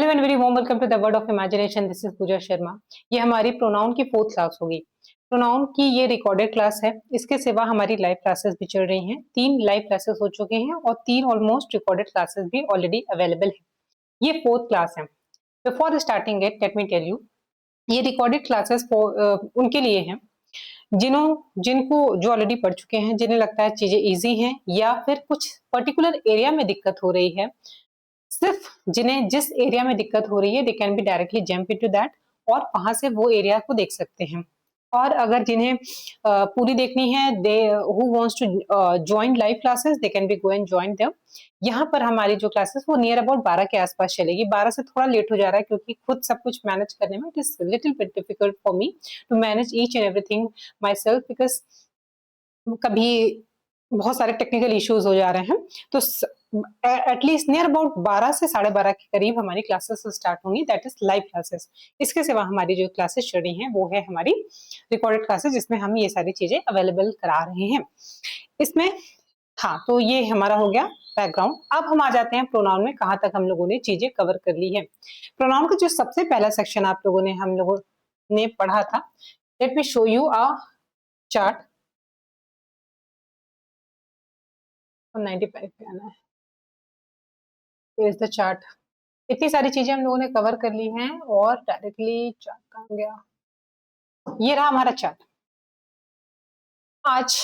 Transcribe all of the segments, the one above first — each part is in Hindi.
Hello and very warm welcome to the world of imagination. This is Pooja Sharma. ये हमारी प्रोनाउन की 4th क्लास होगी। प्रोनाउन की ये रिकॉर्डेड क्लास है। इसके सिवा हमारी लाइव क्लासेस भी चल रही हैं। 3 लाइव क्लासेस हो चुके हैं और 3 ऑलमोस्ट रिकॉर्डेड क्लासेस भी ऑलरेडी अवेलेबल है। ये 4th क्लास है। Before starting it let me tell you, ये रिकॉर्डेड क्लासेस उनके लिए हैं जिनको जो ऑलरेडी पढ़ चुके हैं, जिन्हें लगता है चीजें इजी हैं या फिर कुछ पर्टिकुलर एरिया में दिक्कत हो रही है। सिर्फ जिन्हें जिस एरिया में दिक्कत हो रही है दे can be directly jump into that और वहां से वो एरिया को देख सकते हैं। और अगर जिन्हें पूरी देखनी है, they who wants to join live classes, they can be go and join them. यहाँ पर हमारी जो क्लासेस वो नियर अबाउट 12 के आसपास चलेगी। 12 से थोड़ा लेट हो जा रहा है क्योंकि खुद सब कुछ मैनेज करने में it is little bit difficult for me to manage each and everything myself, because कभी बहुत सारे टेक्निकल इश्यूज हो जा रहे हैं। तो एटलीस्ट नियर अबाउट 12 से 12:30 के करीब हमारी क्लासेस स्टार्ट होंगी, दैट इज लाइव क्लासेस। इसके सिवा हमारी जो क्लासेस चल रही हैं वो है हमारी रिकॉर्डेड क्लासेस, जिसमें हम ये सारी चीजें अवेलेबल करा रहे हैं इसमें। हाँ, तो ये हमारा हो गया बैकग्राउंड। अब हम आ जाते हैं प्रोनाउन में, कहाँ तक हम लोगों ने चीजें कवर कर ली है। प्रोनाउन का जो सबसे पहला सेक्शन हम लोगों ने पढ़ा था, let me show you a chart. 95 पे आना है, इज द चार्ट। इतनी सारी चीजें हम लोगों ने कवर कर ली हैं और डायरेक्टली चार्ट कहाँ गया, ये रहा हमारा चार्ट। आज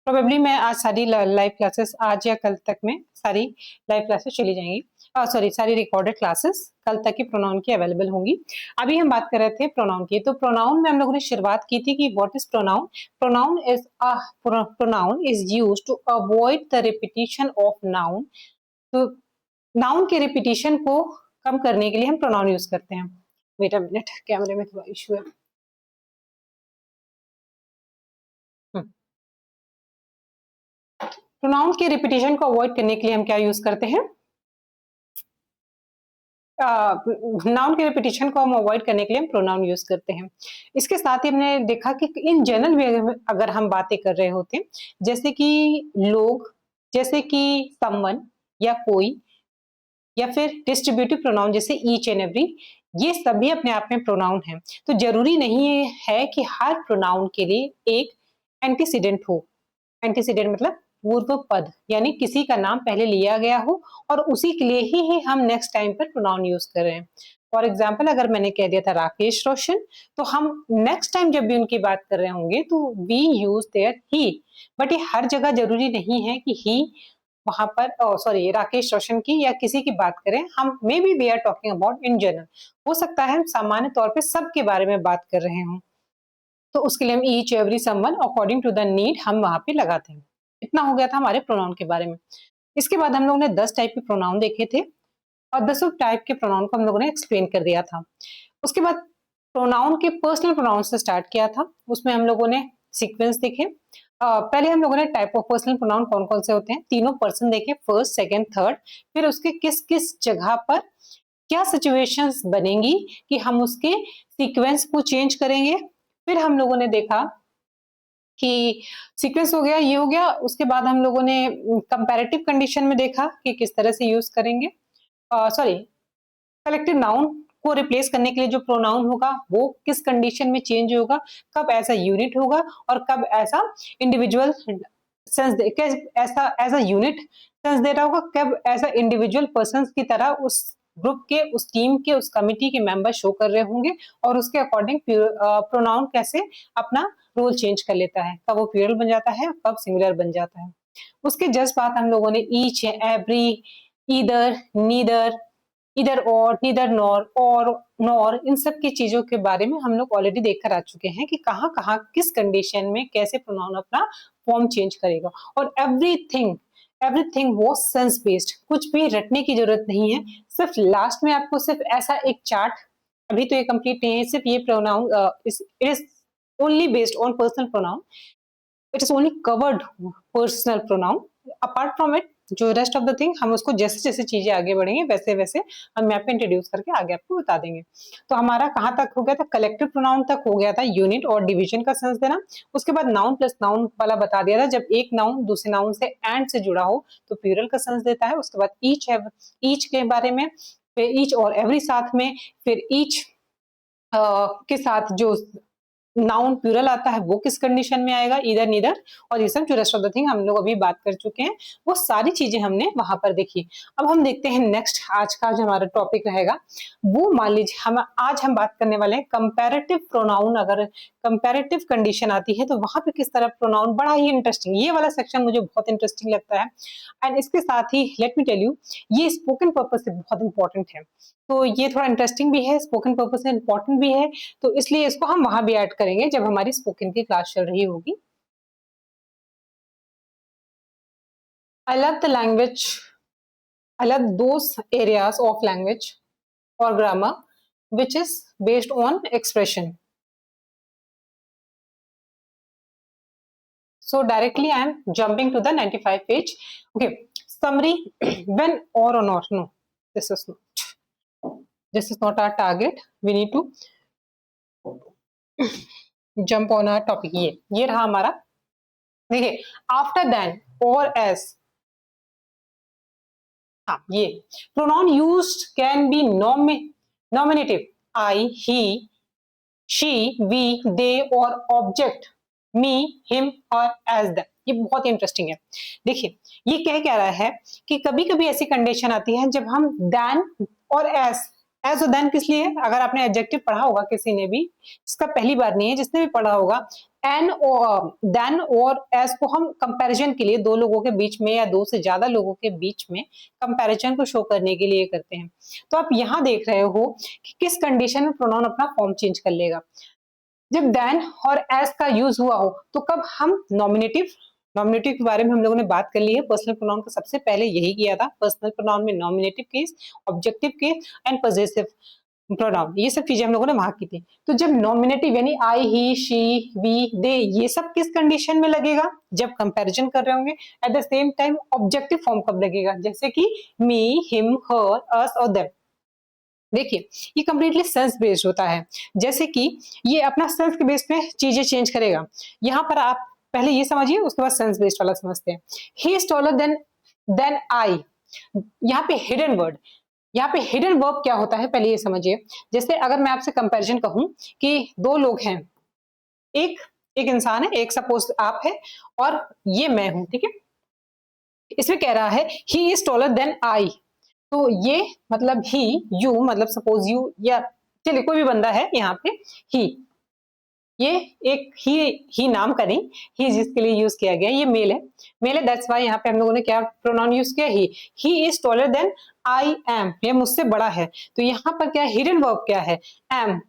प्रोबेबली मैं आज सारी लाइव क्लासेस, आज या कल तक में सारी लाइव क्लासेस चली जाएंगी। सॉरी, सारी रिकॉर्डेड क्लासेस कल तक की प्रोनाउन की अवेलेबल होंगी। अभी हम बात कर रहे थे प्रोनाउन की। तो प्रोनाउन में हम लोगों ने शुरुआत की थी कि what is pronoun. Pronoun is used to avoid the repetition of noun. तो नाउन के रिपीटिशन को कम करने के लिए हम प्रोनाउन यूज करते हैं। वेट अ मिनट, कैमरे में थोड़ा इशू है। प्रोनाउन के रिपीटिशन को अवॉइड करने के लिए हम क्या यूज करते हैं? नाउन के रिपीटिशन को हम अवॉइड करने के लिए हम प्रोनाउन यूज करते हैं। इसके साथ ही हमने देखा कि इन जनरल वे में अगर हम बातें कर रहे होते हैं, जैसे कि लोग, जैसे कि समवन या कोई, या फिर डिस्ट्रीब्यूटिव प्रोनाउन जैसे ईच एंड एवरी, ये सभी अपने आप में प्रोनाउन हैं। तो जरूरी नहीं है कि हर प्रोनाउन के लिए एक एंटीसीडेंट हो। एंटीसीडेंट मतलब पूर्व पद, यानी किसी का नाम पहले लिया गया हो और उसी के लिए ही हम नेक्स्ट टाइम पर प्रोनाउन यूज कर रहे हैं। फॉर एग्जाम्पल, अगर मैंने कह दिया था राकेश रोशन, तो हम नेक्स्ट टाइम जब भी उनकी बात कर रहे होंगे तो वी यूज देयर ही। बट ये हर जगह जरूरी नहीं है कि ही वहां पर, सॉरी, राकेश रोशन की या किसी की बात करें। हम maybe we are talking about in general, हो सकता है हम सामान्य तौर पे सबके बारे में बात कर रहे हों, तो उसके लिए हम each every someone according to the need हम वहां पे लगाते हैं। इतना हो गया था हमारे प्रोनाउन के बारे में। इसके बाद हम लोगों ने 10 टाइप के प्रोनाउन देखे थे और 10 टाइप के प्रोनाउन को हम लोगों ने एक्सप्लेन कर दिया था। उसके बाद प्रोनाउन के पर्सनल प्रोनाउन से स्टार्ट किया था। उसमें हम लोगों ने सीक्वेंस देखे। पहले हम लोगों ने टाइप ऑफ पर्सनल प्रोनाउन कौन कौन से होते हैं, तीनों पर्सन देखे, फर्स्ट, सेकंड, थर्ड। फिर उसके किस किस जगह पर क्या सिचुएशंस बनेंगी कि हम उसके सीक्वेंस को चेंज करेंगे। फिर हम लोगों ने देखा कि सीक्वेंस हो गया, ये हो गया। उसके बाद हम लोगों ने कंपैरेटिव कंडीशन में देखा कि किस तरह से यूज करेंगे। सॉरी, कलेक्टिव नाउन को रिप्लेस करने के लिए जो प्रोनाउन होगा वो किस कंडीशन में चेंज होगा, कब ऐसा यूनिट होगा और कब ऐसा इंडिविजुअल सेंस, ऐसा as a unit sense they रहा होगा, कब ऐसा इंडिविजुअल पर्सन की तरह उस ग्रुप के, उस टीम के, उस कमिटी के मेंबर शो कर रहे होंगे और उसके अकॉर्डिंग प्रोनाउन कैसे अपना रोल चेंज कर लेता है, कब वो प्लूरल बन जाता है, कब सिंगुलर बन जाता है। उसके जस्ट बाद हम लोगों ने ईच, एवरी, ईदर, नीदर, इधर और, नीदर नॉर, और नॉर, इन सब की चीजों के बारे में हम लोग ऑलरेडी देख कर आ चुके हैं कि कहाँ कहाँ किस कंडीशन में कैसे प्रोनाउन अपना फॉर्म चेंज करेगा। और एवरीथिंग एवरीथिंग वो सेंस बेस्ड, कुछ भी रटने की जरूरत नहीं है। सिर्फ लास्ट में आपको सिर्फ ऐसा एक चार्ट, अभी तो ये कंप्लीट नहीं है, सिर्फ ये pronoun it is only based on personal pronoun, it is only covered personal pronoun. Apart from it, जो रेस्ट ऑफ द थिंग हम उसको जैसे जैसे चीजें आगे बढ़ेंगे वैसे वैसे हम यहाँ पे इंट्रोड्यूस करके आगे आपको बता देंगे। तो हमारा कहाँ तक हो गया था, कलेक्टिव प्रोनाउन तक हो गया था, यूनिट और डिवीजन का सेंस देना। उसके बाद नाउन प्लस नाउन वाला बता दिया था, जब एक नाउन दूसरे नाउन से एंड से जुड़ा हो तो प्लूरल का सेंस देता है। उसके बाद ईच है, ईच के बारे में फिर ईच और एवरी साथ में, फिर ईच के साथ जो नाउन प्लूरल आता है वो किस कंडीशन में आएगा, ईदर नीदर, और ये सब जो रेस्ट ऑफ द थिंग हम लोग अभी बात कर चुके हैं, वो सारी चीजें हमने वहां पर देखी। अब हम देखते हैं नेक्स्ट, आज का जो हमारा टॉपिक रहेगा वो मान लीजिए हम बात करने वाले हैं कंपैरेटिव प्रोनाउन। अगर कंपैरेटिव कंडीशन आती है तो वहां पे किस तरह प्रोनाउन, बड़ा ही इंटरेस्टिंग, ये वाला सेक्शन मुझे बहुत इंटरेस्टिंग लगता है। एंड इसके साथ ही लेट मी टेल यू, ये स्पोकन पर्पज से बहुत इंपॉर्टेंट है, तो ये थोड़ा इंटरेस्टिंग भी है, स्पोकन पर्पज से इंपॉर्टेंट भी है, तो इसलिए इसको हम वहां भी ऐड करेंगे जब हमारी स्पोकन की क्लास चल रही होगी। I love the language, I love those areas of language और grammar which is based on expression. So directly I am jumping to the 95 page. Okay, summary. When or not, no, this is not our target. We need to jump on our topic. ये रहा हमारा, देखिए आफ्टर देन और एस, हाँ ये pronoun used can be nominative, I, he, she, we, they, और ऑब्जेक्ट मी, हिम और एज द। ये बहुत इंटरेस्टिंग है। देखिए ये कह रहा है कि कभी कभी ऐसी कंडीशन आती है जब हम देन और एज और देन किस लिए, अगर आपने एडजेक्टिव पढ़ा होगा किसी ने भी, इसका पहली बार नहीं है, जिसने भी पढ़ा होगा, एन और देन और एज को हम कंपैरिजन के लिए दो लोगों के बीच में या दो से ज्यादा लोगों के बीच में कंपैरिजन को शो करने के लिए करते हैं। तो आप यहाँ देख रहे हो कि किस कंडीशन में प्रोनाउन अपना फॉर्म चेंज कर लेगा। जब देन और एज का यूज हुआ हो तो कब हम नॉमिनेटिव के बारे में हम लोगों ने बात कर ली है। पर्सनल प्रोनाउन का सबसे पहले यही किया था, पर्सनल प्रोनाउन में nominative case, objective case and possessive pronoun, ये सब चीजें हम लोगों ने वहां की थी। तो जब नॉमिनेटिव यानी आई, ही, शी, वी, दे, ये सब किस कंडीशन में लगेगा, जब कंपैरिजन कर रहे होंगे। At the same time objective form कब लगेगा, जैसे कि मी, हिम, हर, अस और देम। देखिए ये कंप्लीटली सेंस बेस्ड होता है, जैसे कि ये अपना सेंस के बेस पे चीजें चेंज करेगा। यहाँ पर आप पहले ये समझिए, उसके बाद सेंस बेस्ड वाला समझते हैं। He is taller than I, यहाँ पे हिडन वर्ड, यहाँ पे हिडन वर्ब क्या होता है पहले ये समझिए। जैसे अगर मैं आपसे कंपैरिजन कहूं कि दो लोग हैं, एक इंसान है, एक सपोज आप है और ये मैं हूं, ठीक है। इसमें कह रहा है he is taller than I, तो ये मतलब ही, यू मतलब सपोज यू, या चलिए कोई भी बंदा है यहाँ पे, ही, ये एक ही नाम का नहीं, ही जिसके लिए यूज किया गया ये मेल है, दैट्स वाई यहाँ पे हम लोगों ने क्या प्रोनाउन यूज किया, he is taller than I am, ये मुझसे बड़ा है। तो यहाँ पर क्या हिडन वर्ब क्या है, एम।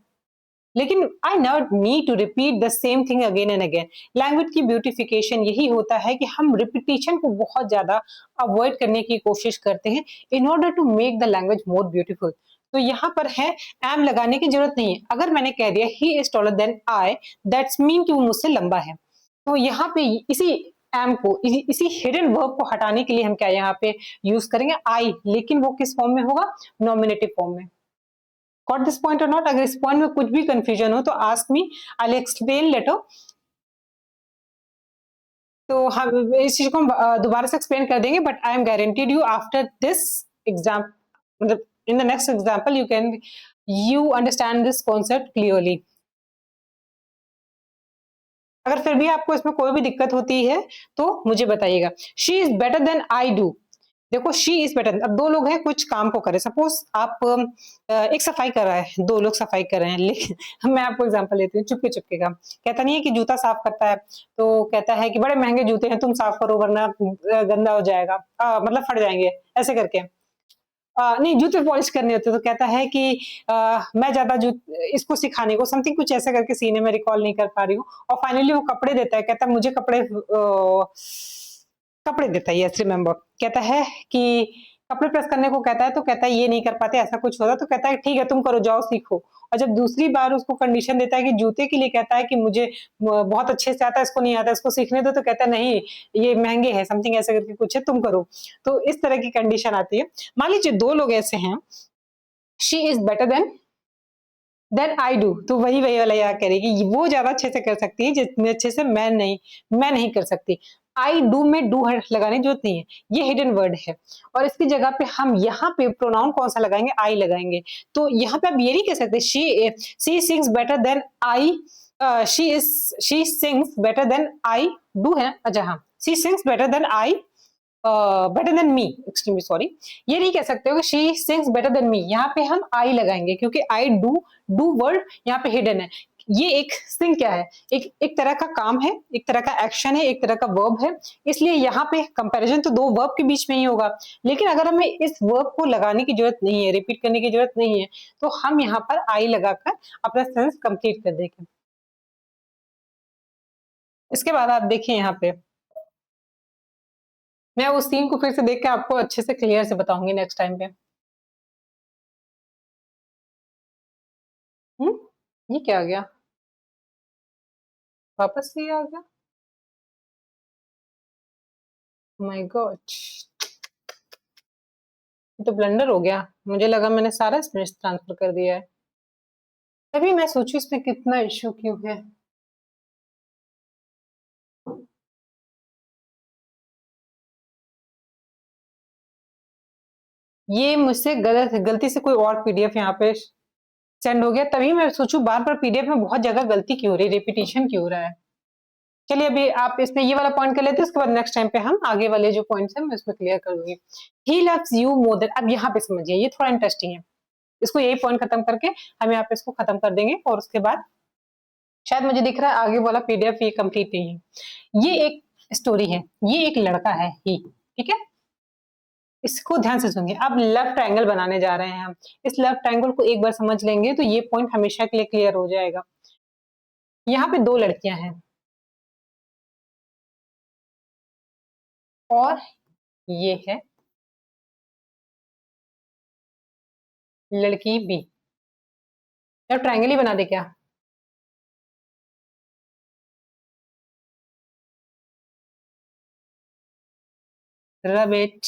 लेकिन I not need to repeat the same thing again and again. Language की ब्यूटिफिकेशन यही होता है कि हम रिपीटिशन को बहुत ज्यादा अवॉइड करने की कोशिश करते हैं in order to make the language more beautiful. तो यहाँ पर है एम लगाने की जरूरत नहीं है। अगर मैंने कह दिया he is taller than I, that's mean कि वो मुझसे लंबा है। तो यहाँ पे इसी एम को, इसी हिडन वर्ब को हटाने के लिए हम क्या यहाँ पे यूज करेंगे आई, लेकिन वो किस फॉर्म में होगा, नॉमिनेटिव फॉर्म में। गॉट दिस पॉइंट और नॉट? अगर इस पॉइंट में कुछ भी कंफ्यूजन हो तो ask me, I will explain letter. तो हम इस चीज को दोबारा से एक्सप्लेन कर देंगे, but I am guaranteed you after this exam, मतलब in the next example you understand this concept clearly. अगर फिर भी आपको इसमें कोई भी दिक्कत होती है तो मुझे बताइएगा। She is better than I do, देखो शी इज बेटर, अब दो लोग हैं कुछ काम को करे, सपोज आप एक सफाई कर रहा है, दो लोग सफाई कर रहे हैं, लेकिन मैं आपको एग्जांपल देती हूँ चुपके चुपके का। कहता नहीं है कि जूता साफ करता है तो कहता है कि बड़े महंगे जूते हैं, तुम साफ करो वरना गंदा हो जाएगा, मतलब फट जाएंगे, ऐसे करके। नहीं जूते पॉलिश करने होते तो कहता है कि मैं ज्यादा इसको सिखाने को समथिंग कुछ ऐसा करके सीने में रिकॉल नहीं कर पा रही हूँ, और फाइनली वो कपड़े देता है, कहता है मुझे कपड़े देता है, यस रिमेम्बर। कहता है कि कपड़े प्रेस करने को कहता है तो कहता है ये नहीं कर पाते, ऐसा कुछ होता तो कहता है ठीक है तुम करो, जाओ सीखो। और जब दूसरी बार उसको कंडीशन देता है कि जूते के लिए कहता है कि मुझे बहुत अच्छे से आता है, इसको नहीं आता, इसको सीखने दो, तो कहता है नहीं ये महंगे है, समथिंग ऐसे करके कुछ है, तुम करो। तो इस तरह की कंडीशन आती है। मान लीजिए दो लोग ऐसे हैं, she is better than I do, तो वही वाला याद करेगी, वो ज्यादा अच्छे से कर सकती है जितने अच्छे से मैं नहीं कर सकती। आई डू में डू लगाने की जरूरत नहीं है, ये हिडन वर्ड है और इसकी जगह पे हम यहाँ पे प्रोनाउन कौन सा लगाएंगे, आई लगाएंगे। तो यहाँ पे आप ये नहीं कह सकते she sings better than I, she sings better than I do है, अच्छा हाँ, she sings better than I better than me, extremely sorry, ये नहीं कह सकते हो कि she sings better than me, यहाँ पे हम आई लगाएंगे क्योंकि आई डू वर्ड यहाँ पे हिडन है। ये एक सिंग क्या है, एक तरह का काम है, एक तरह का एक्शन है, एक तरह का वर्ब है, इसलिए यहाँ पे कंपैरिजन तो दो वर्ब के बीच में ही होगा। लेकिन अगर हमें इस वर्ब को लगाने की जरूरत नहीं है, रिपीट करने की जरूरत नहीं है, तो हम यहाँ पर आई लगाकर अपना सेंटेंस कंप्लीट कर देंगे। इसके बाद आप देखिए यहाँ पे, मैं उस सीन को फिर से देख के आपको अच्छे से क्लियर से बताऊंगी नेक्स्ट टाइम पे। ये क्या आ गया, वापस से ये आ गया, माय गॉड, ये तो ब्लंडर हो गया, मुझे लगा मैंने सारा इसमें ट्रांसफर कर दिया है, तभी मैं सोचू इसमें कितना इश्यू क्यों है। ये मुझसे गलती से कोई और पीडीएफ यहाँ पे सेंड हो गया, तभी मैं सोचू बार बार पीडीएफ में बहुत जगह गलती क्यों हो रही है, रिपीटेशन क्यों हो रहा है। चलिए अभी आप इसमें ये वाला पॉइंट कर लेते हैं, उसके बाद नेक्स्ट टाइम पे हम आगे वाले जो पॉइंट्स हैं मैं इसमें क्लियर कर दूंगी। ही लव्स यू मोर देन, अब यहाँ पे समझिए, ये थोड़ा इंटरेस्टिंग है, इसको यही पॉइंट खत्म करके हम यहाँ पे इसको खत्म कर देंगे और उसके बाद शायद मुझे दिख रहा है आगे वाला पीडीएफ ये कंप्लीट नहीं है। ये एक स्टोरी है, ये एक लड़का है ही, ठीक है, इसको ध्यान से सुनिए। अब लव ट्रायंगल बनाने जा रहे हैं हम, इस लव ट्रायंगल को एक बार समझ लेंगे तो ये पॉइंट हमेशा के लिए क्लियर हो जाएगा। यहाँ पे दो लड़कियां हैं और ये है लड़की बी, लव ट्रायंगल ही बना दे क्या, रब इट,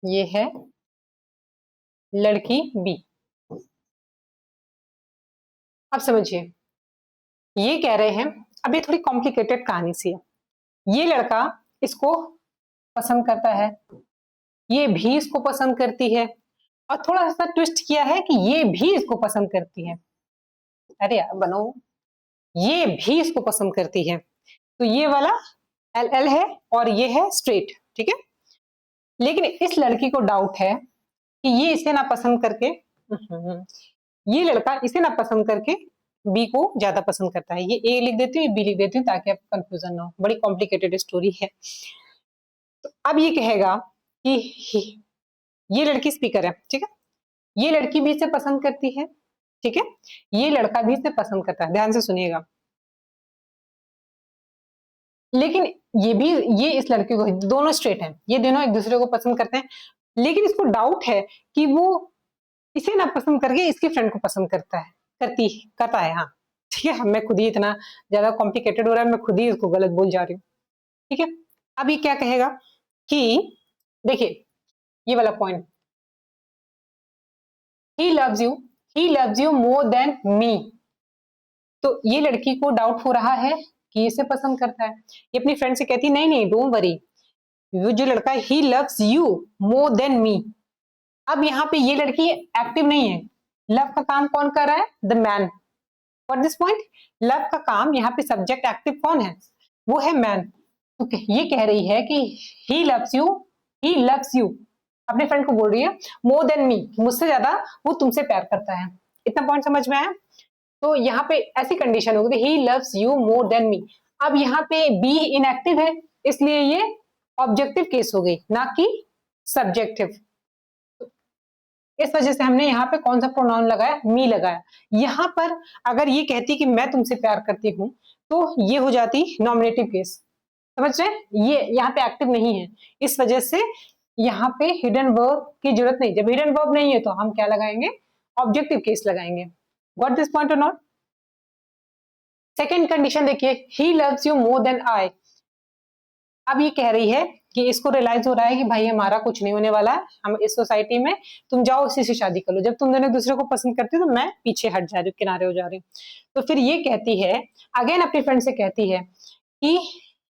ये है लड़की बी। अब समझिए, ये कह रहे हैं, अब ये थोड़ी कॉम्प्लिकेटेड कहानी सी है। ये लड़का इसको पसंद करता है, ये भी इसको पसंद करती है और थोड़ा सा ट्विस्ट किया है कि ये भी इसको पसंद करती है। अरे यार बनो, ये भी इसको पसंद करती है, तो ये वाला एल एल है और ये है स्ट्रेट, ठीक है। लेकिन इस लड़की को डाउट है कि ये इसे ना पसंद करके, ये लड़का इसे ना पसंद करके बी को ज्यादा पसंद करता है। ये ए लिख देती हूँ, बी लिख देती हूँ ताकि आप कंफ्यूजन ना हो, बड़ी कॉम्प्लिकेटेड स्टोरी है। तो अब ये कहेगा कि ये लड़की स्पीकर है, ठीक है, ये लड़की भी इसे पसंद करती है, ठीक है, ये लड़का भी इसे पसंद करता है, ध्यान से सुनिएगा। लेकिन ये भी, ये इस लड़के को, दोनों स्ट्रेट हैं, ये दोनों एक दूसरे को पसंद करते हैं, लेकिन इसको डाउट है कि वो इसे ना पसंद करके इसकी फ्रेंड को पसंद करता है, हाँ ठीक है, मैं खुद ही इतना ज्यादा कॉम्प्लिकेटेड हो रहा है, मैं खुद ही इसको गलत बोल जा रही हूँ, ठीक है। अब ये क्या कहेगा कि देखिए ये वाला point, he loves you more than मी, तो ये लड़की को डाउट हो रहा है कि इसे पसंद करता है, ये अपनी फ्रेंड से कहती नहीं नहीं डोंट वरी, वो जो लड़का है he loves you more than मी। अब यहाँ पे ये लड़की एक्टिव नहीं है, लव का काम कौन कर रहा है, the man, for this point love का काम यहाँ पे सब्जेक्ट एक्टिव कौन है, वो है मैन। तो ये कह रही है कि ही लव्स यू अपने फ्रेंड को बोल रही है मोर देन मी, मुझसे ज्यादा वो तुमसे प्यार करता है, इतना पॉइंट समझ में आया। तो यहाँ पे ऐसी कंडीशन होगी ही लव्स यू मोर देन मी। अब यहाँ पे बी इनएक्टिव है, इसलिए ये ऑब्जेक्टिव केस हो गई ना कि सब्जेक्टिव, इस वजह से हमने यहाँ पे कौन सा प्रोनाउन लगाया, मी लगाया। यहाँ पर अगर ये कहती कि मैं तुमसे प्यार करती हूँ तो ये हो जाती नॉमिनेटिव केस, समझ रहे हैं, ये यहाँ पे एक्टिव नहीं है, इस वजह से यहाँ पे हिडन वर्ब की जरूरत नहीं, जब हिडन वर्ब नहीं है तो हम क्या लगाएंगे, ऑब्जेक्टिव केस लगाएंगे। गॉट दिस पॉइंट और नॉट। सेकेंड कंडीशन देखिए, he loves you more than I. अब ये कह रही है कि इसको रियलाइज हो रहा है कि भाई हमारा कुछ नहीं होने वाला है, हम इस सोसाइटी में, तुम जाओ उसी से शादी कर लो, जब तुम दोनों दूसरे को पसंद करते हो तो मैं पीछे हट जा रही हूँ, किनारे हो जा रही हूँ। तो फिर ये कहती है, अगेन अपनी फ्रेंड से कहती है कि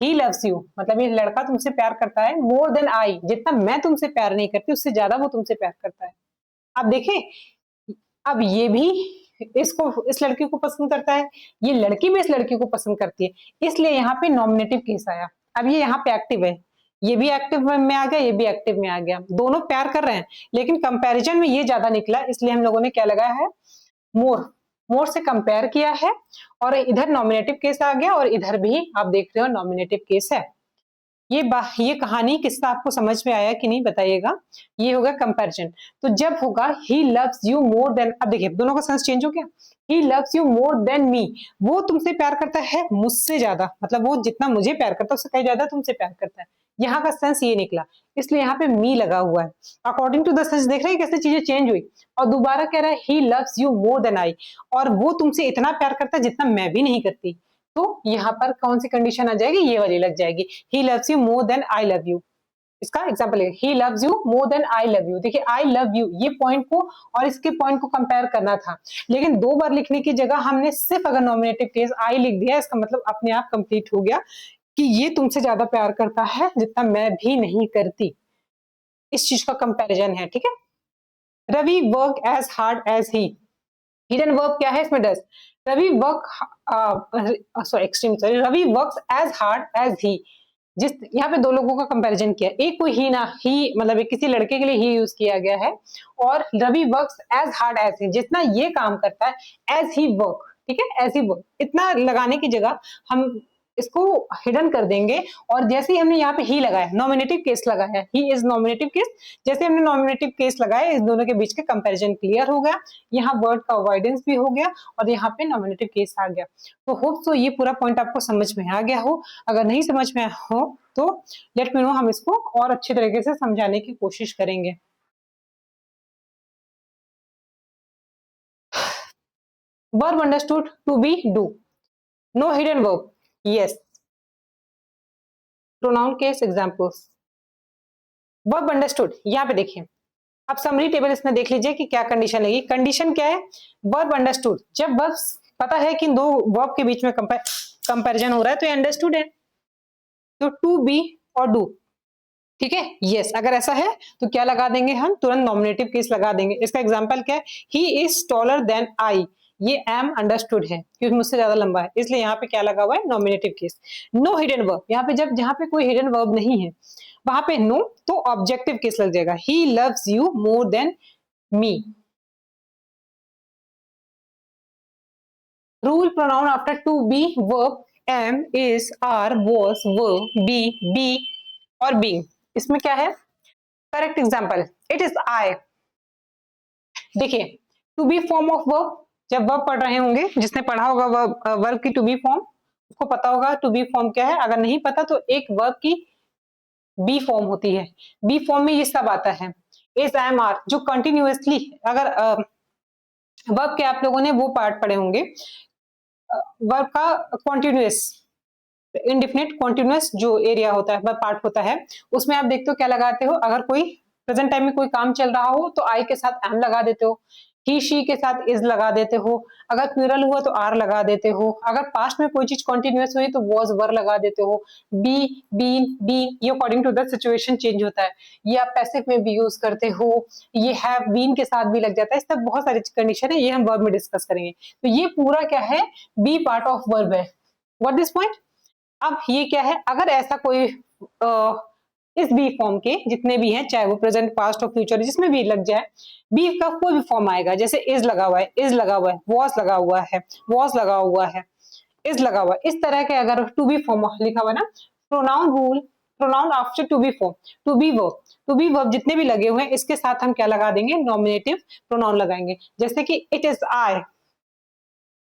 ही लव्स यू, मतलब ये लड़का तुमसे प्यार करता है मोर देन आई, जितना मैं तुमसे प्यार नहीं करती उससे ज्यादा वो तुमसे प्यार करता है। आप देखें, अब ये भी इसको, इस लड़की को पसंद करता है, ये लड़की भी इस लड़की को पसंद करती है, इसलिए यहाँ पे नॉमिनेटिव केस आया। अब ये यहाँ पे एक्टिव है, ये भी एक्टिव में आ गया, ये भी एक्टिव में आ गया, दोनों प्यार कर रहे हैं, लेकिन कंपैरिजन में ये ज्यादा निकला, इसलिए हम लोगों ने क्या लगाया है, मोर। मोर से कंपेयर किया है, और इधर नॉमिनेटिव केस आ गया, और इधर भी आप देख रहे हो नॉमिनेटिव केस है। ये कहानी किस्सा आपको समझ में आया कि नहीं बताइएगा। ये होगा कंपैरिजन। तो जब होगा ही लव्स यू मोर देन, अब देखिए दोनों का सेंस चेंज हो गया। ही लव्स यू मोर देन मी, वो तुमसे प्यार करता है मुझसे ज्यादा, मतलब वो जितना मुझे प्यार करता है उससे कहीं ज्यादा तुमसे प्यार करता है। यहाँ का सेंस ये निकला, इसलिए यहाँ पे मी लगा हुआ है। अकॉर्डिंग टू द सेंस देख रहे हैं कैसे चीजें चेंज हुई। और दोबारा कह रहा है he loves you more than I, और वो तुमसे इतना प्यार करता है जितना मैं भी नहीं करती। तो यहाँ पर कौन सी कंडीशन आ जाएगी, ये वाली लग जाएगी, he loves you more than I love you. इसका एग्जांपल है he loves you more than I love you. देखिए आई लव यू, ये पॉइंट को और इसके पॉइंट को कंपेयर करना था, लेकिन दो बार लिखने की जगह हमने सिर्फ अगर नॉमिनेटिव केस आई लिख दिया, इसका मतलब अपने आप कंप्लीट हो गया कि ये तुमसे ज्यादा प्यार करता है जितना मैं भी नहीं करती। इस चीज का कंपैरिजन है, ठीक है। Ravi work as hard as he, hidden verb क्या है इसमें, does. Ravi work sorry extreme sorry Ravi works as hard as he. जिस यहाँ पे दो लोगों का कंपैरिजन किया, एक कोई ही ना, ही मतलब एक किसी लड़के के लिए ही यूज किया गया है, और Ravi works as hard as he, जितना ये काम करता है एज ही वर्क, ठीक है, एज ही वर्क, इतना लगाने की जगह हम इसको हिडन कर देंगे। और जैसे ही हमने यहाँ पे ही लगाया, नॉमिनेटिव केस लगाया, ही इज नॉमिनेटिव केस, जैसे हमने नॉमिनेटिव केस लगाया इस दोनों के बीच के कंपैरिजन क्लियर हो गया, यहाँ वर्ड का अवॉइडेंस भी हो गया, और यहाँ पे नॉमिनेटिव केस आ गया। तो होप सो ये पूरा पॉइंट आपको समझ में आ गया हो। अगर नहीं समझ में हो तो लेट मी नो, हम इसको और अच्छे तरीके से समझाने की कोशिश करेंगे। Verb understood to be do, no hidden verb, yes. Pronoun case examples, verb understood, यहाँ पे देखिए, अब समरी टेबल इसमें देख लीजिए कि क्या कंडीशन लगी। कंडीशन क्या है, वर्ब अंडरस्टूड, जब वर्ब पता है कि दो वर्ब के बीच में कंपैरिजन हो रहा है तो ये अंडरस्टूड है। तो टू बी और डू, ठीक है, यस। अगर ऐसा है तो क्या लगा देंगे हम, तुरंत नॉमिनेटिव केस लगा देंगे। इसका एग्जांपल क्या है, he is taller than I, ये एम अंडरस्टूड है क्योंकि मुझसे ज्यादा लंबा है, इसलिए यहाँ पे क्या लगा हुआ है, nominative case. No hidden verb, यहाँ पे जब जहाँ पे कोई हिडन वर्ब नहीं है वहां पे नो, तो ऑब्जेक्टिव केस लग जाएगा, he loves you more than me. Rule pronoun after to be verb am, is, are, was, were, be और बीइंग। इसमें क्या है, correct example, it is I. देखिए to be form of verb, जब वर्ब पढ़ रहे होंगे, जिसने पढ़ा होगा वर्ब की टू बी फॉर्म उसको पता होगा टू बी फॉर्म क्या है। अगर नहीं पता तो एक वर्ब की बी फॉर्म होती है, बी फॉर्म में ये सब आता है, इज, एम, आर, जो कंटिन्यूअसली, अगर वर्ब के आप लोगों ने वो पार्ट पढ़े होंगे, वर्ब का कॉन्टिन्यूअस, इंडिफिनिट कॉन्टिन्यूअस जो एरिया होता है, पार्ट होता है, उसमें आप देखते हो क्या लगाते हो, अगर कोई प्रेजेंट टाइम में कोई काम चल रहा हो तो आई के साथ एम लगा देते हो, ही शी के साथ इज लगा देते हो, अगर प्लूरल हुआ तो आर लगा देते हो, अगर पास्ट में कोई चीज कॉन्टिन्यूअस हुई तो वॉज, वर लगा देते हो, बी, बीन, ये according to the situation change होता है, ये आप पैसिव में भी यूज करते हो, ये हैव बीन के साथ भी लग जाता है। इस तरह बहुत सारी कंडीशन है, ये हम वर्ब में डिस्कस करेंगे। तो ये पूरा क्या है, बी पार्ट ऑफ वर्ब है। व्हाट दिस पॉइंट, अब ये क्या है, अगर ऐसा कोई इस बी फॉर्म के जितने भी हैं, चाहे वो प्रेजेंट, पास्ट और फ्यूचर, जिसमें भी लग जाए, बी का कोई भी फॉर्म आएगा, जैसे इज लगा हुआ है, इज लगा हुआ है, वॉज लगा हुआ है, वॉज लगा हुआ है, इज लगा हुआ है, इस तरह के अगर टू बी फॉर्म लिखा हुआ ना, pronoun rule, pronoun after to be form, to be verb, to be verb जितने भी लगे हुए हैं इसके साथ हम क्या लगा देंगे, नॉमिनेटिव प्रोनाउन लगाएंगे। जैसे कि इट इज आई,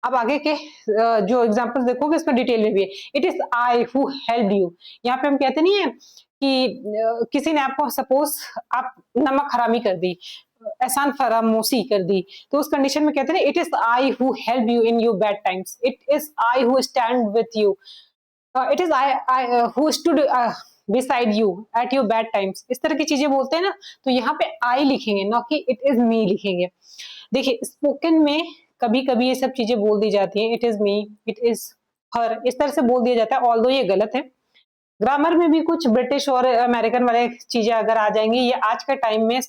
अब आगे के जो एग्जांपल्स देखोगे इसमें डिटेल में भी है, it is I who helped you. यहाँ पे हम कहते नहीं है कि किसी ने आपको, सपोज आप नमक हरामी कर दी, एहसान फरामोशी कर दी, तो उस कंडीशन में कहते हैं it is I who help you in your bad times, it is I who stand with you, it is I who stood beside you at your bad times. इस तरह की चीजें बोलते हैं ना, तो यहाँ पे आई लिखेंगे, ना कि इट इज मी लिखेंगे। देखिए स्पोकन में कभी कभी ये सब चीजें बोल दी जाती हैं, it is me, it is her, इस तरह से बोल दिया जाता है, ऑल्दो ये गलत है। ग्रामर में भी कुछ ब्रिटिश और अमेरिकन वाले चीजें अगर आ जाएंगी, ये आज के टाइम में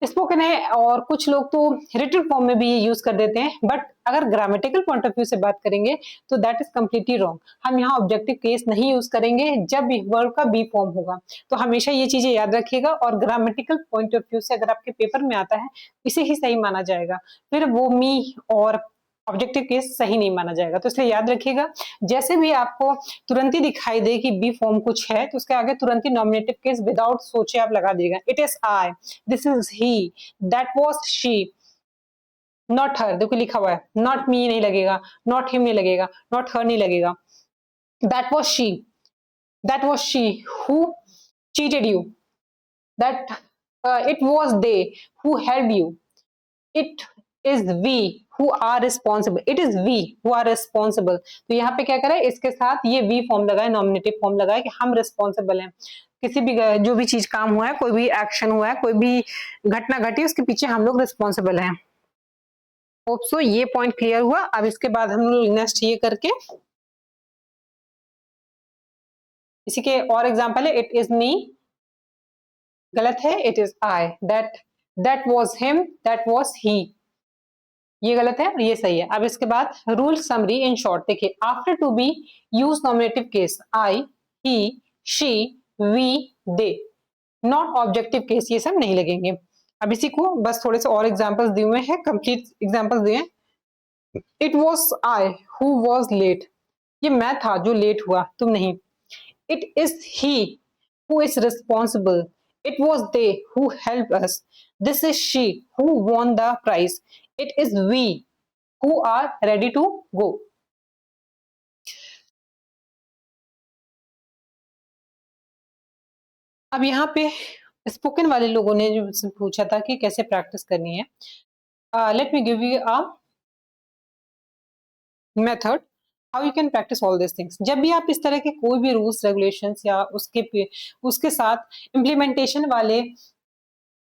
स्पोकन है और कुछ लोग तो रिटन फॉर्म में भी यूज कर देते हैं, बट अगर ग्रामेटिकल पॉइंट ऑफ व्यू से बात करेंगे तो दैट इज कम्प्लीटली रॉन्ग। हम यहाँ ऑब्जेक्टिव केस नहीं यूज करेंगे जब वर्ब का बी फॉर्म होगा। तो हमेशा ये चीजें याद रखिएगा, और ग्रामेटिकल पॉइंट ऑफ व्यू से अगर आपके पेपर में आता है, इसे ही सही माना जाएगा, फिर वो मी और ऑब्जेक्टिव केस सही नहीं माना जाएगा। तो इसलिए याद रखिएगा, जैसे भी आपको तुरंत ही दिखाई दे कि बी फॉर्म कुछ है, तो उसके आगे तुरंत ही नॉमिनेटिव केस विदाउट सोचे आप लगा दीजिएगा। It is I, this is he, that was she, not her, देखो लिखा हुआ है, नॉट मी नहीं लगेगा, नॉट हिम नहीं लगेगा, नॉट हर नहीं लगेगा, that was she, that was she who cheated you, that it was they who help you, it is we who are responsible, it is we who are responsible. तो यहाँ पे क्या करें, इसके साथ ये वी फॉर्म लगाए, नॉमिनेटिव फॉर्म लगाए कि हम रिस्पॉन्सिबल हैं, किसी भी जो भी चीज काम हुआ है, कोई भी एक्शन हुआ है, कोई भी घटना घटी, उसके पीछे हम लोग रिस्पॉन्सिबल हैं। होप सो ये पॉइंट क्लियर हुआ। अब इसके बाद हम लोग नेक्स्ट ये करके इसी के और एग्जांपल है, इट इज मी गलत है, it is I, that was him, that was he, ये गलत है और ये सही है। अब इसके बाद रूल समरी इन शॉर्ट देखिए, after to be use nominative case I, he, she, we, they, not objective case ये सब नहीं लगेंगे। अब इसी को बस थोड़े से और एग्जांपल्स दिए हुए हैं, कंप्लीट एग्जांपल्स दिए हैं। It was I who was late, ये मैं था जो लेट हुआ, तुम नहीं। It is he who is responsible, it was they who help us, this is she who won the prize, it is we who are ready to go. अब यहाँ पे स्पोकन वाले लोगों ने जो पूछा था कि कैसे प्रैक्टिस करनी है, let me give you a method how you can practice all this things. जब भी आप इस तरह के कोई भी रूल्स रेगुलेशंस या उसके साथ इम्प्लीमेंटेशन वाले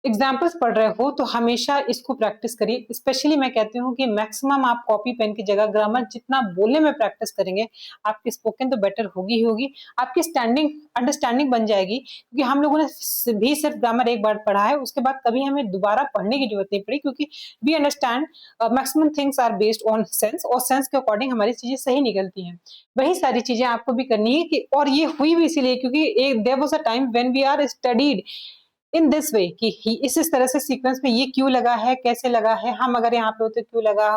एग्जाम्पल्स पढ़ रहे हो, तो हमेशा इसको प्रैक्टिस करिए। स्पेशली मैं कहती हूँ कि मैक्सिमम आप कॉपी पेन की जगह ग्रामर जितना बोलने में प्रैक्टिस करेंगे, आपकी स्पोकन तो बेटर होगी ही होगी, आपकी स्टैंडिंग अंडरस्टैंडिंग बन जाएगी। क्योंकि हम लोगों ने भी सिर्फ ग्रामर एक बार पढ़ा है, उसके बाद कभी हमें दोबारा पढ़ने की जरूरत नहीं पड़ी, क्योंकि we understand maximum things are based on sense, और सेंस के अकॉर्डिंग हमारी चीजें सही निकलती हैं। वही सारी चीजें आपको भी करनी है कि, और ये हुई भी इसीलिए क्योंकि there was a time when we are studied in this way कि इस तरह से सीक्वेंस में ये क्यों लगा है, कैसे लगा है, हम अगर यहाँ पे होते क्यों लगा,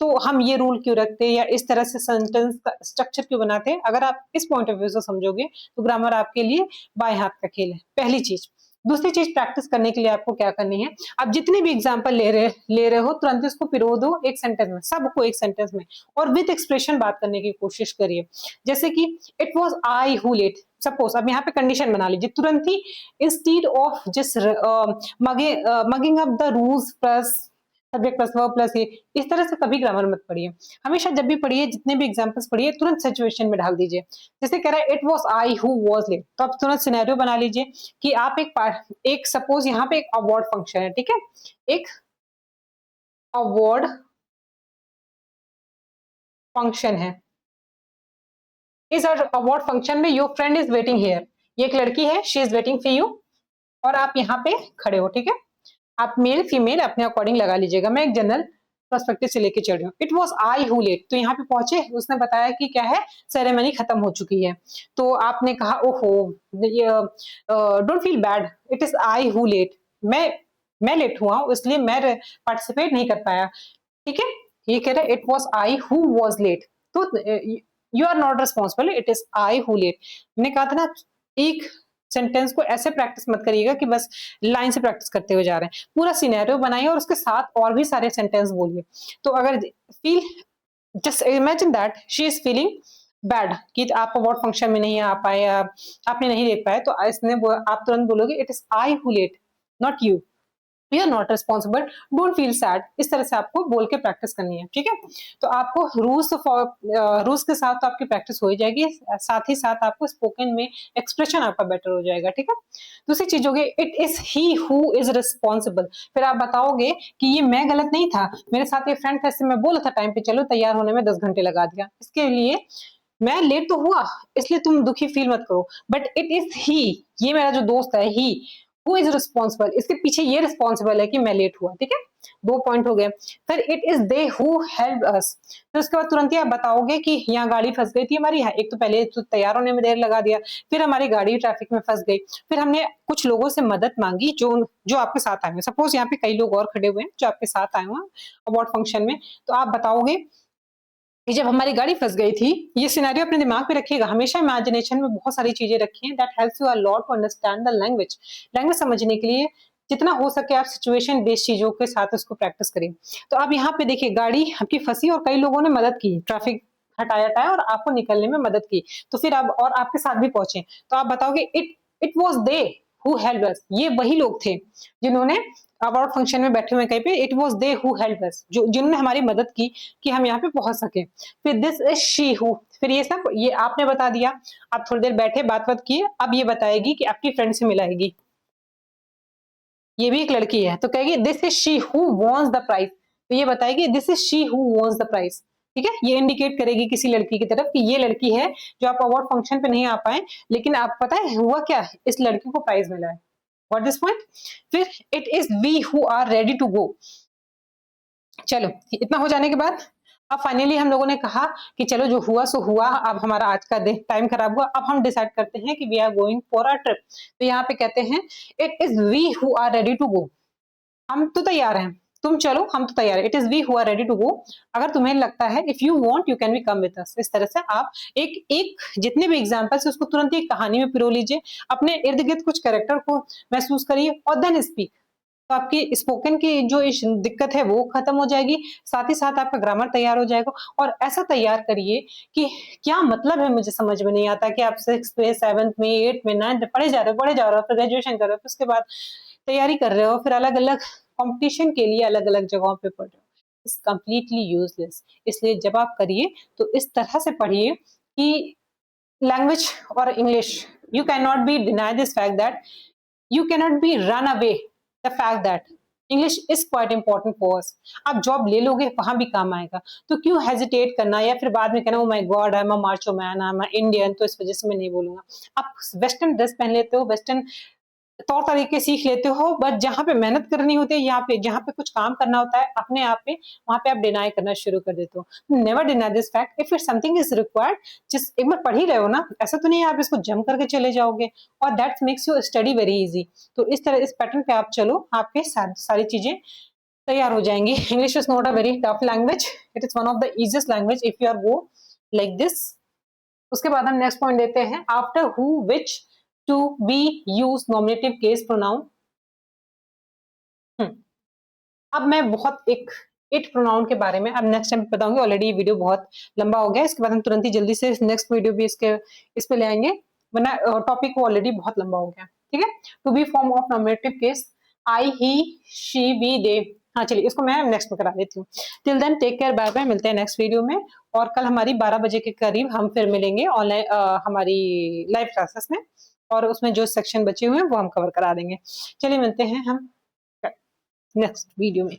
तो हम ये रूल क्यों रखते हैं, या इस तरह से सेंटेंस का स्ट्रक्चर क्यों बनाते हैं। अगर आप इस पॉइंट ऑफ व्यू से समझोगे तो ग्रामर आपके लिए बाएं हाथ का खेल है, पहली चीज। दूसरी चीज, प्रैक्टिस करने के लिए आपको क्या करनी है, आप जितने भी एग्जाम्पल ले रहे हो तुरंत इसको पिरो दो एक सेंटेंस में, सबको एक सेंटेंस में, और विद एक्सप्रेशन बात करने की कोशिश करिए। जैसे कि it was I who late, suppose अब यहाँ पे कंडीशन बना लीजिए तुरंत ही, instead of just mugging up the rules plus subject plus verb plus ये, इस तरह से कभी ग्रामर मत पढ़िए। हमेशा जब भी पढ़िए, जितने भी एग्जांपल्स पढ़िए, तुरंत सिचुएशन में ढाल दीजिए। जैसे कह रहा है it was I who was late, तो आप तुरंत सिनेरियो बना लीजिए कि आप एक सपोज यहाँ पे एक अवार्ड फंक्शन है, ठीक है, एक अवार्ड फंक्शन है, इस अवार्ड फंक्शन में your friend is waiting here, ये एक लड़की है, she is waiting for you, और आप यहाँ पे खड़े हो, ठीक है। आप मेल फीमेल अपने अकॉर्डिंग लगा लीजिएगा, मैं एक जनरल पर्सपेक्टिव से लेके चल रही हूँ। It was I who late, तो यहाँ पे पहुंचे, उसने बताया कि क्या है, सेरेमनी खत्म हो चुकी है, तो आपने कहा ओहो don't feel bad, it is I who late, मैं लेट हुआ हूँ इसलिए मैं पार्टिसिपेट नहीं कर पाया, ठीक है। ये कह रहे it was I who was late, तो you are not responsible, it is I who late. मैंने कहा था ना, एक सेंटेंस को ऐसे प्रैक्टिस मत करिएगा कि बस लाइन से प्रैक्टिस करते हुए जा रहे हैं, पूरा सिनेरियो बनाइए और उसके साथ और भी सारे सेंटेंस बोलिए। तो अगर feel, just imagine that she is feeling bad कि आप अवार्ड फंक्शन में नहीं आ पाए, आपने नहीं देख पाए, तो आप तुरंत बोलोगे it is I who late, not you, you are not responsible, don't feel sad. इस तरह से आपको बोल के प्रैक्टिस करनी है, ठीक है। तो आपको रूल्स के साथ तो आपकी प्रैक्टिस हो ही जाएगी, साथ ही साथ आपको स्पोकन में एक्सप्रेशन आपका बेटर हो जाएगा, ठीक है। दूसरी चीज होगी it is he who is responsible, फिर आप बताओगे कि ये मैं गलत नहीं था, मेरे साथ एक फ्रेंड था, इससे मैं बोला था टाइम पे चलो, तैयार होने में 10 घंटे लगा दिया। इसके लिए मैं लेट तो हुआ, इसलिए तुम दुखी फील मत करो, बट इट इज ही, ये मेरा जो दोस्त है, ही हु इज रिस्पॉन्सिबल, इसके पीछे ये रिस्पॉन्सिबल है कि मैं लेट हुआ। ठीक है, 2 पॉइंट हो गए। फिर it is they who help अस, फिर उसके बाद तुरंत ही आप बताओगे कि यहाँ गाड़ी फंस गई थी हमारी, यहाँ एक तो पहले तो तैयार होने में देर लगा दिया, फिर हमारी गाड़ी ट्रैफिक में फंस गई, फिर हमने कुछ लोगों से मदद मांगी जो जो आपके साथ आए हुए, सपोज यहाँ पे कई लोग और खड़े हुए हैं जो आपके साथ आए हुए हैं अवार्ड फंक्शन में, तो आप बताओगे कि जब हमारी गाड़ी फंस गई थी, ये सिनेरियो अपने दिमाग में रखिएगा, हमेशा इमेजिनेशन में बहुत सारी चीजें रखिए, that helps you a lot to understand the language. Language समझने के लिए जितना हो सके आप सिचुएशन बेस्ड चीजों के साथ उसको प्रैक्टिस करिए। तो अब यहाँ पे देखिए गाड़ी आपकी फंसी और कई लोगों ने मदद की, ट्रैफिक हटाया और आपको निकलने में मदद की, तो फिर आप और आपके साथ भी पहुंचे, तो आप बताओगे it it was they who help अस, ये वही लोग थे जिन्होंने अवार्ड फंक्शन में बैठे हुए कहीं पे, it was they who help अस, जो जिन्होंने हमारी मदद की कि हम यहाँ पे पहुंच सके। फिर दिस इज शी हु, फिर ये सब ये आपने बता दिया, आप थोड़ी देर बैठे बात किए, अब ये बताएगी कि आपकी फ्रेंड से मिलाएगी, ये भी एक लड़की है तो कहेगी this is she who wons the prize, तो ये बताएगी this is she who wons the prize. ठीक है, ये इंडिकेट करेगी किसी लड़की की तरफ कि ये लड़की है जो आप अवार्ड फंक्शन पे नहीं आ पाए, लेकिन आप पता है हुआ क्या, इस लड़की को प्राइज मिला है। What this point. फिर it is we who are ready to go. चलो इतना हो जाने के बाद अब फाइनली हम लोगों ने कहा कि चलो जो हुआ सो हुआ, अब हमारा आज का टाइम खराब हुआ, अब हम डिसाइड करते हैं कि we are going for a trip. तो यहाँ पे कहते हैं it is we who are ready to go, हम तो तैयार हैं, तुम चलो हम तो तैयार है, it is we who are ready to go. अगर तुम्हें लगता है if you want you can be come with us, इस तरह से आप एक एक जितने भी एग्जांपल्स उसको तुरंत ही एक कहानी में पिरो लीजिए, अपने इर्द गिर्द कुछ कैरेक्टर को महसूस करिए और देन स्पीक, तो आपकी स्पोकन की जो दिक्कत है वो खत्म हो जाएगी, साथ ही साथ आपका ग्रामर तैयार हो जाएगा। और ऐसा तैयार करिए कि क्या मतलब है मुझे समझ में नहीं आता कि आप 6th में 7th में 8th में 9th में पढ़े जा रहे हो, फिर ग्रेजुएशन कर रहे हो, फिर उसके बाद तैयारी कर रहे हो, फिर अलग अलग कंपटीशन के लिए अलग अलग जगहों पे पढ़ रहे हो, इट्स कंप्लीटली यूजलेस। इसलिए जब आप करिए तो इस तरह से पढ़िए कि लैंग्वेज और English, you can not be deny this fact that you cannot be run away the fact that English is quite important for us। आप जॉब ले लोगे वहां भी काम आएगा, तो क्यों हेजिटेट करना या फिर बाद में कहना oh my God I am a macho man, I am a Indian, तो इस वजह से मैं नहीं बोलूंगा। आप वेस्टर्न ड्रेस पहन लेते हो, वेस्टर्न तौर तरीके सीख लेते हो, बट जहाँ पे मेहनत करनी होती है, यहाँ पे जहाँ पे कुछ काम करना होता है अपने आप पे, वहां पे आप डिनाई करना शुरू कर देते हो। Never deny this fact, if it something is required, जिस एक बार पढ़ ही रहे हो ना, ऐसा तो नहीं है आप इसको जम करके चले जाओगे, और that makes you study very easy. तो इस तरह इस पैटर्न पे आप चलो, आपके सारी चीजें तैयार हो जाएंगी। English is not a very tough language, it is one of the easiest language if you are go like this. उसके बाद हम नेक्स्ट पॉइंट देते हैं, after who which to be use nominative case pronoun. अब मैं बहुत एक इट प्रोनाउन के बारे में अब नेक्स्ट टाइम बताऊंगी, ऑलरेडी ये वीडियो बहुत लंबा हो गया, इसके बाद हम तुरंत ही जल्दी से नेक्स्ट वीडियो भी इस पे ले आएंगे, वरना टॉपिक ऑलरेडी बहुत लंबा हो गया। ठीक है, to be form of nominative case, I he she we they. हाँ चलिए इसको मैं नेक्स्ट में करा देती हूँ। Till then take care, bye bye, मिलते हैं नेक्स्ट वीडियो में। और कल हमारी 12 बजे के करीब हम फिर मिलेंगे ऑनलाइन हमारी लाइव क्लासेस में, और उसमें जो सेक्शन बचे हुए हैं वो हम कवर करा देंगे। चलिए मिलते हैं हम नेक्स्ट वीडियो में।